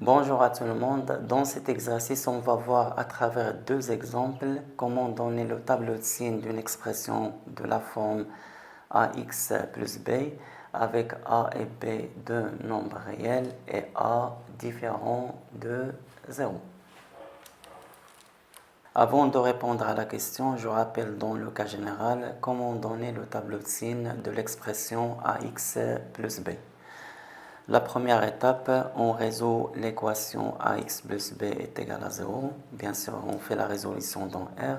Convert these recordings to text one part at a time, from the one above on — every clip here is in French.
Bonjour à tout le monde. Dans cet exercice, on va voir à travers deux exemples comment donner le tableau de signes d'une expression de la forme ax plus b avec a et b deux nombres réels et a différent de 0. Avant de répondre à la question, je rappelle dans le cas général comment donner le tableau de signes de l'expression ax plus b. La première étape, on résout l'équation ax plus b est égal à 0. Bien sûr, on fait la résolution dans R.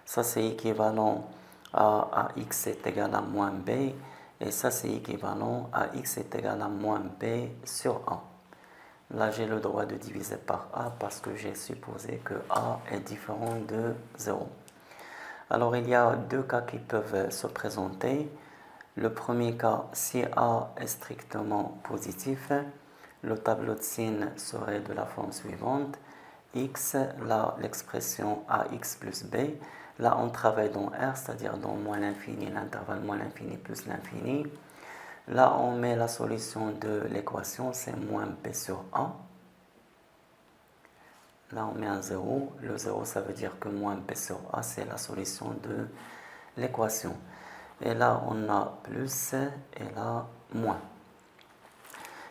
Ça, c'est équivalent à ax est égal à moins b. Et ça, c'est équivalent à x est égal à moins b sur a. Là, j'ai le droit de diviser par a parce que j'ai supposé que a est différent de 0. Alors, il y a deux cas qui peuvent se présenter. Le premier cas, si a est strictement positif, le tableau de signes serait de la forme suivante. X, là, l'expression ax plus b. Là, on travaille dans R, c'est-à-dire dans moins l'infini, l'intervalle moins l'infini plus l'infini. Là, on met la solution de l'équation, c'est moins b sur a. Là, on met un 0. Le 0, ça veut dire que moins b sur a, c'est la solution de l'équation. Et là, on a plus et là, moins.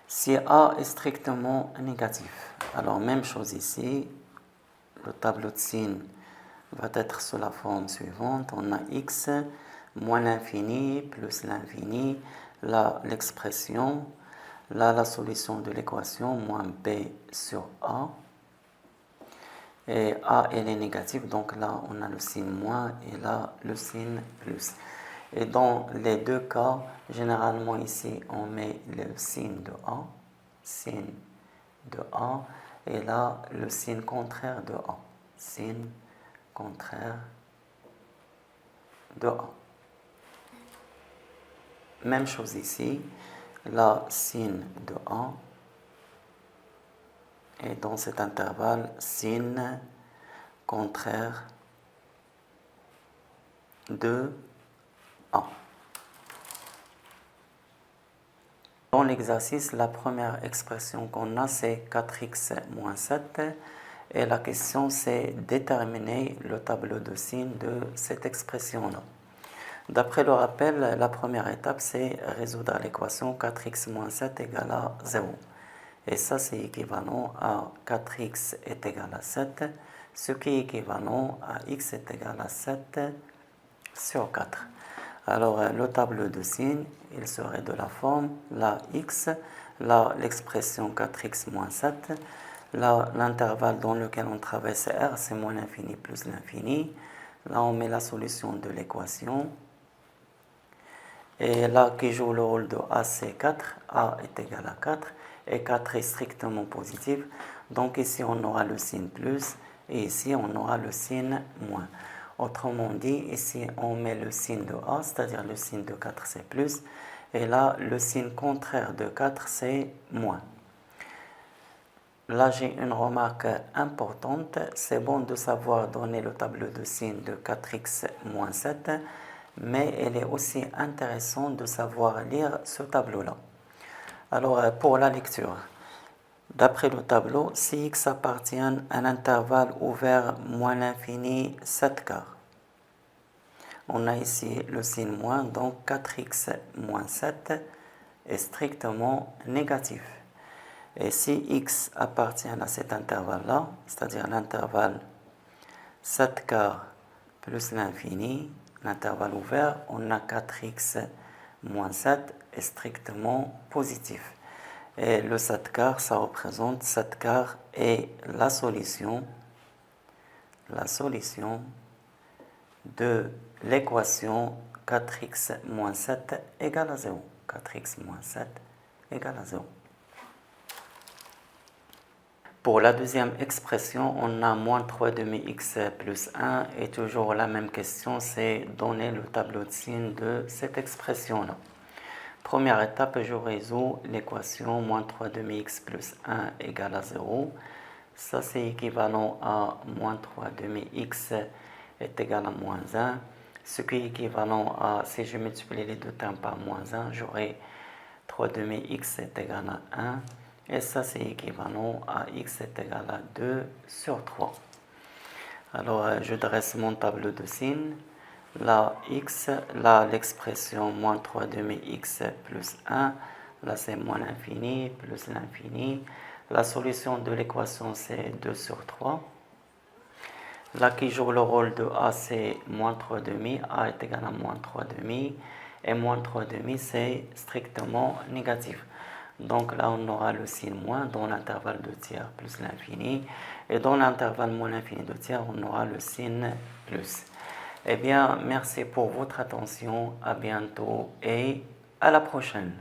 Si a est strictement négatif, alors même chose ici, le tableau de signes va être sous la forme suivante. On a x moins l'infini plus l'infini, là l'expression, là la solution de l'équation, moins b sur a. Et a elle est négative, donc là on a le signe moins et là le signe plus. Et dans les deux cas, généralement ici on met le signe de A, et là le signe contraire de A, signe contraire de A. Même chose ici, là signe de A, et dans cet intervalle, signe contraire de A. Dans l'exercice, la première expression qu'on a, c'est 4x moins 7. Et la question, c'est déterminer le tableau de signes de cette expression-là. D'après le rappel, la première étape, c'est résoudre l'équation 4x moins 7 égale à 0. Et ça, c'est équivalent à 4x est égal à 7, ce qui est équivalent à x est égal à 7 sur 4. Alors, le tableau de signes, il serait de la forme, là, x, là, l'expression 4x moins 7, là, l'intervalle dans lequel on travaille, c'est R, c'est moins l'infini plus l'infini. Là, on met la solution de l'équation. Et là, qui joue le rôle de A, c'est 4. A est égal à 4. Et 4 est strictement positif. Donc, ici, on aura le signe plus. Et ici, on aura le signe moins. Autrement dit, ici, on met le signe de A, c'est-à-dire le signe de 4, c'est plus. Et là, le signe contraire de 4, c'est moins. Là, j'ai une remarque importante. C'est bon de savoir donner le tableau de signes de 4x moins 7, mais il est aussi intéressant de savoir lire ce tableau-là. Alors, pour la lecture, d'après le tableau, si x appartient à un intervalle ouvert moins l'infini 7 quarts, on a ici le signe moins, donc 4x moins 7 est strictement négatif. Et si x appartient à cet intervalle-là, c'est-à-dire l'intervalle 7 quarts plus l'infini, l'intervalle ouvert, on a 4x moins 7 est strictement positif. Et le 7 quarts, ça représente 7 quarts et la solution de l'équation 4x moins 7 égale à 0. 4x moins 7 égale à 0. Pour la deuxième expression, on a moins 3 demi-x plus 1 et toujours la même question, c'est donner le tableau de signes de cette expression-là. Première étape, je résous l'équation moins 3 demi-x plus 1 égale à 0. Ça, c'est équivalent à moins 3 demi-x est égal à moins 1, ce qui est équivalent à, si je multiplie les deux termes par moins 1, j'aurai 3 demi-x est égal à 1. Et ça, c'est équivalent à x est égal à 2 sur 3. Alors, je dresse mon tableau de signes. Là, l'expression moins 3 demi x plus 1. Là, c'est moins l'infini plus l'infini. La solution de l'équation, c'est 2 sur 3. Là, qui joue le rôle de A, c'est moins 3 demi. A est égal à moins 3 demi. Et moins 3 demi, c'est strictement négatif. Donc là, on aura le signe moins dans l'intervalle de tiers plus l'infini. Et dans l'intervalle moins l'infini de tiers, on aura le signe plus. Eh bien, merci pour votre attention. À bientôt et à la prochaine.